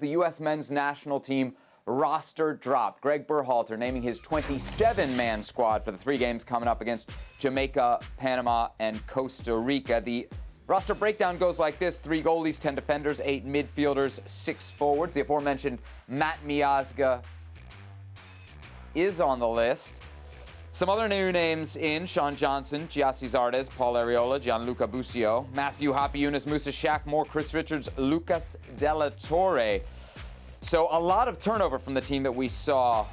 The U.S. men's national team roster dropped. Greg Berhalter naming his 27-man squad for the 3 games coming up against Jamaica, Panama, and Costa Rica. The roster breakdown goes like this: 3 goalies, 10 defenders, 8 midfielders, 6 forwards. The aforementioned Matt Miazga is on the list. Some other new names in: Sean Johnson, Giassi Zardes, Paul Arriola, Gianluca Busio, Matthew Hoppe, Yunus Musa, Shaq Moore, Chris Richards, Lucas Della Torre. So a lot of turnover from the team that we saw,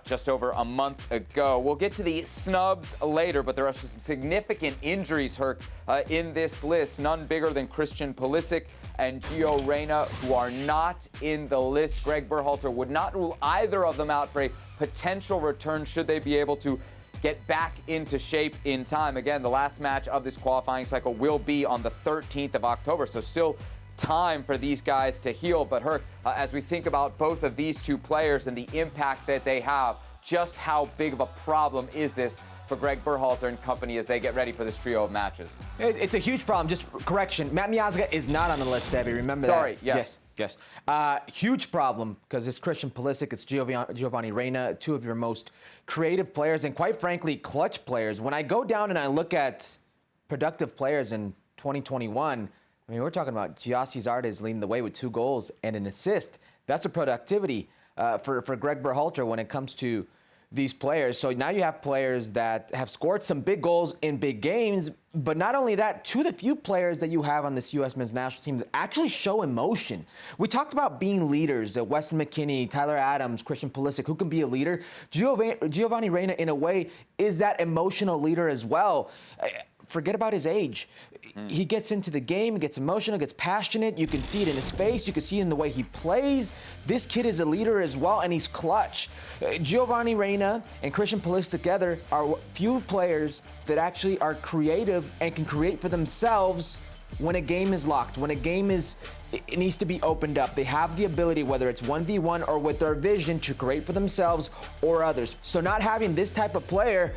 just over a month ago. We'll get to the snubs later, but there are some significant injuries, Herc, in this list. None bigger than Christian Pulisic and Gio Reyna, who are not in the list. Greg Berhalter would not rule either of them out for a potential return should they be able to get back into shape in time. Again, the last match of this qualifying cycle will be on the 13th of October, so still time for these guys to heal. But Herc, as we think about both of these 2 players and the impact that they have, just how big of a problem is this for Greg Berhalter and company as they get ready for this trio of matches? It's a huge problem. Just correction, Matt Miazga is not on the list, Sebby. Remember Sorry, that? yes. Yes. Huge problem, because it's Christian Pulisic, it's Giovanni Reyna, 2 of your most creative players and, quite frankly, clutch players. When I go down and I look at productive players in 2021, I mean, we're talking about Giassi Zardes leading the way with 2 goals and an assist. That's a productivity for Greg Berhalter when it comes to these players. So now you have players that have scored some big goals in big games, but not only that, 2 of the few players that you have on this U.S. men's national team that actually show emotion. We talked about being leaders, Weston Mckennie, Tyler Adams, Christian Pulisic, who can be a leader. Giovanni Reyna, in a way, is that emotional leader as well. Forget about his age. He gets into the game, gets emotional, gets passionate. You can see it in his face. You can see it in the way he plays. This kid is a leader as well, and he's clutch. Giovanni Reyna and Christian Pulisic together are few players that actually are creative and can create for themselves when a game is locked, when a game it needs to be opened up. They have the ability, whether it's 1v1 or with their vision, to create for themselves or others. So not having this type of player,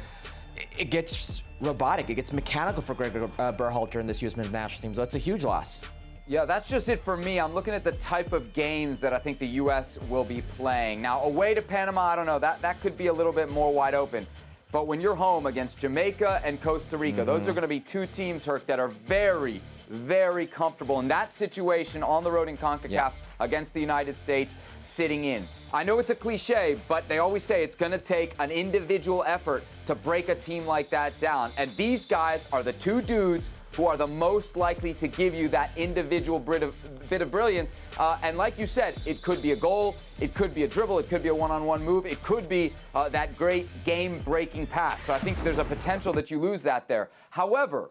it gets robotic. It gets mechanical for Greg Berhalter in this U.S. men's national team. So it's a huge loss. Yeah, that's just it for me. I'm looking at the type of games that I think the U.S. will be playing. Now, away to Panama, I don't know. That could be a little bit more wide open. But when you're home against Jamaica and Costa Rica, those are going to be 2 teams, Herc, that are very, very comfortable in that situation on the road in CONCACAF against the United States, sitting in. I know it's a cliche, but they always say it's going to take an individual effort to break a team like that down. And these guys are the 2 dudes who are the most likely to give you that individual bit of brilliance. And like you said, it could be a goal, it could be a dribble, it could be a one-on-one move, it could be that great game-breaking pass. So I think there's a potential that you lose that there. However,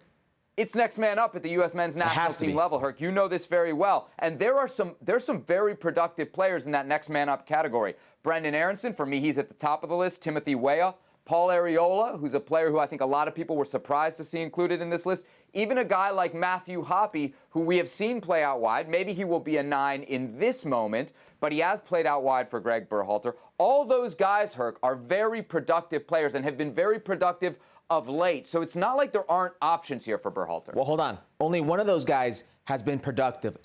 it's next man up at the U.S. men's national team level, Herc. You know this very well. And there's some very productive players in that next man up category. Brendan Aronson, for me, he's at the top of the list. Timothy Weah. Paul Arriola, who's a player who I think a lot of people were surprised to see included in this list. Even a guy like Matthew Hoppe, who we have seen play out wide. Maybe he will be a 9 in this moment, but he has played out wide for Greg Berhalter. All those guys, Herc, are very productive players and have been very productive of late. So it's not like there aren't options here for Berhalter. Well, hold on. Only one of those guys has been productive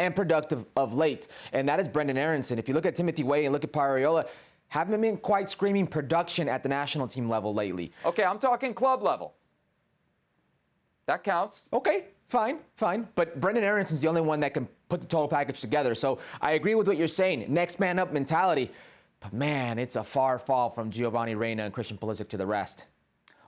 of late, and that is Brendan Aronson. If you look at Timothy Weah and look at Paul Arriola, haven't been quite screaming production at the national team level lately. Okay, I'm talking club level. That counts. Okay, fine. But Brendan Aronson's the only one that can put the total package together. So I agree with what you're saying. Next man up mentality. But man, it's a far fall from Giovanni Reyna and Christian Pulisic to the rest.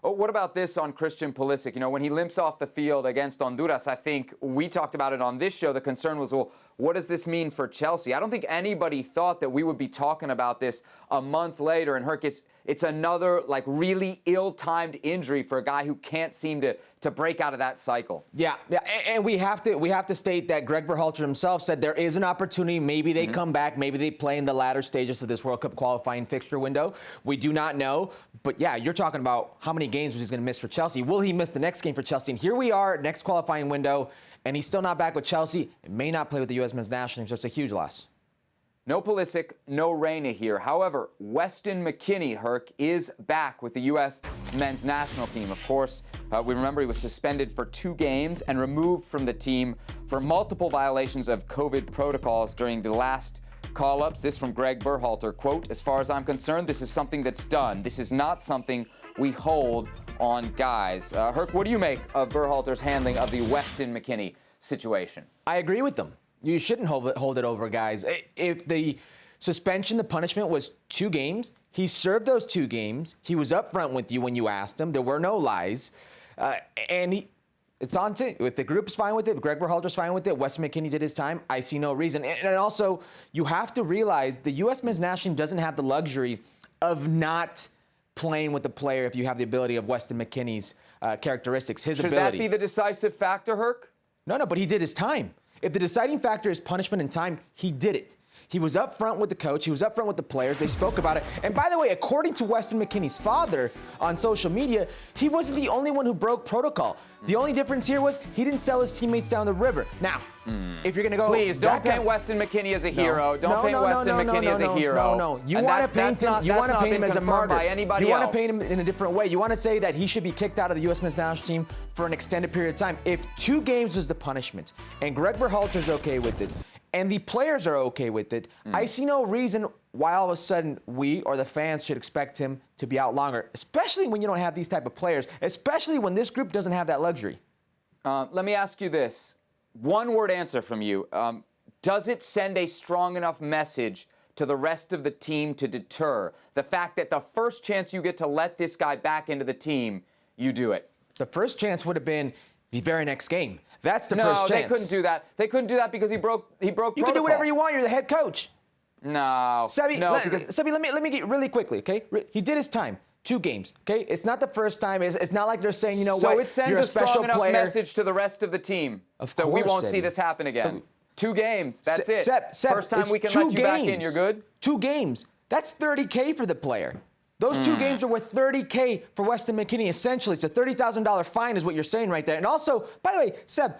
Oh, what about this on Christian Pulisic? You know, when he limps off the field against Honduras, I think we talked about it on this show. The concern was, well, what does this mean for Chelsea? I don't think anybody thought that we would be talking about this a month later. And Herc, it's another like really ill-timed injury for a guy who can't seem to break out of that cycle. Yeah, and we have to state that Greg Berhalter himself said there is an opportunity. Maybe they come back. Maybe they play in the latter stages of this World Cup qualifying fixture window. We do not know. But yeah, you're talking about how many games he's going to miss for Chelsea. Will he miss the next game for Chelsea? And here we are, next qualifying window, and he's still not back with Chelsea. It may not play with the U.S. men's national team, so it's a huge loss. No Pulisic, no Reyna here. However, Weston Mckennie, Herc, is back with the U.S. men's national team. Of course, we remember he was suspended for 2 games and removed from the team for multiple violations of COVID protocols during the last call-ups. This from Greg Berhalter, quote, "As far as I'm concerned, this is something that's done. This is not something we hold on guys." Herc, what do you make of Berhalter's handling of the Weston McKennie situation? I agree with them. You shouldn't hold it over guys. If the suspension, the punishment was 2 games, he served those 2 games. He was upfront with you when you asked him. There were no lies. It's on to, if the group's fine with it, if Greg Berhalter's fine with it, Weston McKennie did his time, I see no reason. And also, you have to realize the U.S. men's national team doesn't have the luxury of not playing with the player if you have the ability of Weston McKennie's characteristics, his ability. Should that be the decisive factor, Herc? No, but he did his time. If the deciding factor is punishment and time, he did it. He was up front with the coach. He was up front with the players. They spoke about it. And by the way, according to Weston McKennie's father on social media, he wasn't the only one who broke protocol. The only difference here was he didn't sell his teammates down the river. Now, if you're going to go... Please, don't paint Weston McKennie as a hero. Don't paint Weston McKennie as a hero. No. You want to paint him as a martyr. By anybody you else. want to paint him in a different way. You want to say that he should be kicked out of the U.S. men's national team for an extended period of time. If 2 games was the punishment, and Greg Berhalter's okay with it, and the players are okay with it, I see no reason why all of a sudden we or the fans should expect him to be out longer, especially when you don't have these type of players, especially when this group doesn't have that luxury. Let me ask you this. One-word answer from you. Does it send a strong enough message to the rest of the team to deter the fact that the first chance you get to let this guy back into the team, you do it? The first chance would have been the very next game. That's the first chance. No, they couldn't do that. They couldn't do that because he broke protocol. You can do whatever you want. You're the head coach. No. Sebi, let me get really quickly, okay? He did his time. 2 games, okay? It's not the first time. It's not like they're saying, you know what, So it sends you're a a special strong enough player. message to the rest of the team that we won't see this happen again. 2 games. That's it. Seb, first time we can let you back in. You're good? 2 games. That's $30K for the player. Those 2 games are worth $30K for Weston McKennie, essentially. It's a $30,000 fine is what you're saying right there. And also, by the way, Seb,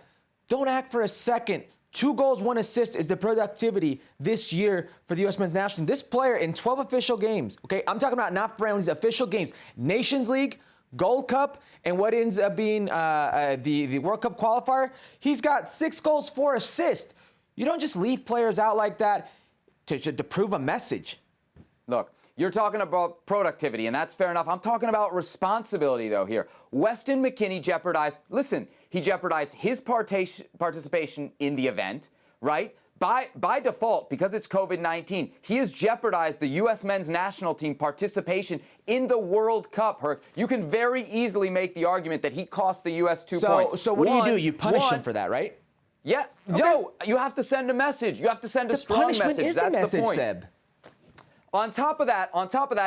don't act for a second. 2 goals, 1 assist is the productivity this year for the U.S. men's national team. This player in 12 official games, okay, I'm talking about not friendlies, official games, Nations League, Gold Cup, and what ends up being the World Cup qualifier, he's got 6 goals, 4 assists. You don't just leave players out like that to prove a message. Look, you're talking about productivity, and that's fair enough. I'm talking about responsibility, though, here. Weston McKennie jeopardized his participation in the event, right? By default, because it's COVID-19, he has jeopardized the U.S. men's national team participation in the World Cup, Herc. You can very easily make the argument that he cost the U.S. 2 points. So what do? You punish him for that, right? Yeah. Okay. No, you have to send a message. You have to send a strong message. That's the point. Seb. On top of that,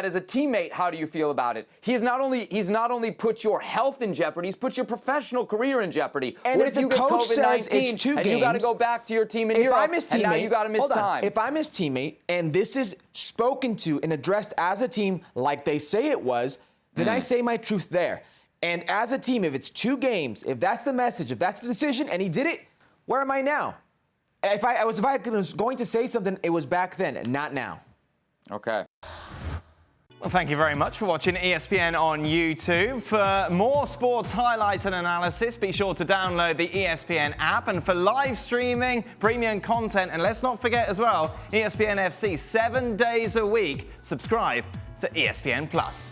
as a teammate, how do you feel about it? He's not only put your health in jeopardy, he's put your professional career in jeopardy. And what if you get COVID-19 and you got to go back to your team in Europe, and now you got to miss time? If I'm his teammate and this is spoken to and addressed as a team like they say it was, then I say my truth there. And as a team, if it's 2 games, if that's the message, if that's the decision, and he did it, where am I now? If I was going to say something, it was back then, not now. Okay. Well, thank you very much for watching ESPN on YouTube. For more sports highlights and analysis, be sure to download the ESPN app. And for live streaming, premium content, and let's not forget as well, ESPN FC 7 days a week. Subscribe to ESPN Plus.